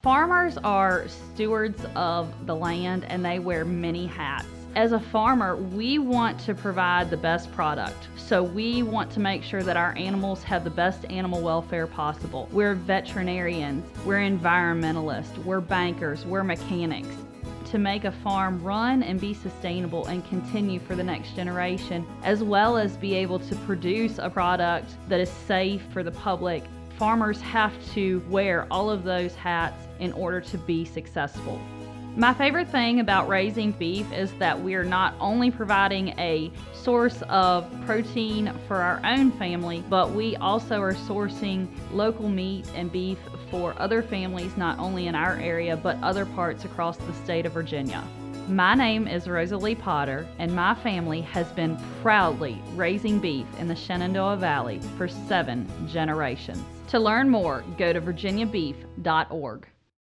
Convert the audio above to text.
Farmers are stewards of the land and they wear many hats. As a farmer, we want to provide the best product. So we want to make sure that our animals have the best animal welfare possible. We're veterinarians, we're environmentalists, we're bankers, we're mechanics. To make a farm run and be sustainable and continue for the next generation, as well as be able to produce a product that is safe for the public, farmers have to wear all of those hats in order to be successful. My favorite thing about raising beef is that we are not only providing a source of protein for our own family, but we also are sourcing local meat and beef for other families, not only in our area, but other parts across the state of Virginia. My name is Rosalie Potter, and my family has been proudly raising beef in the Shenandoah Valley for 7 generations. To learn more, go to virginiabeef.org.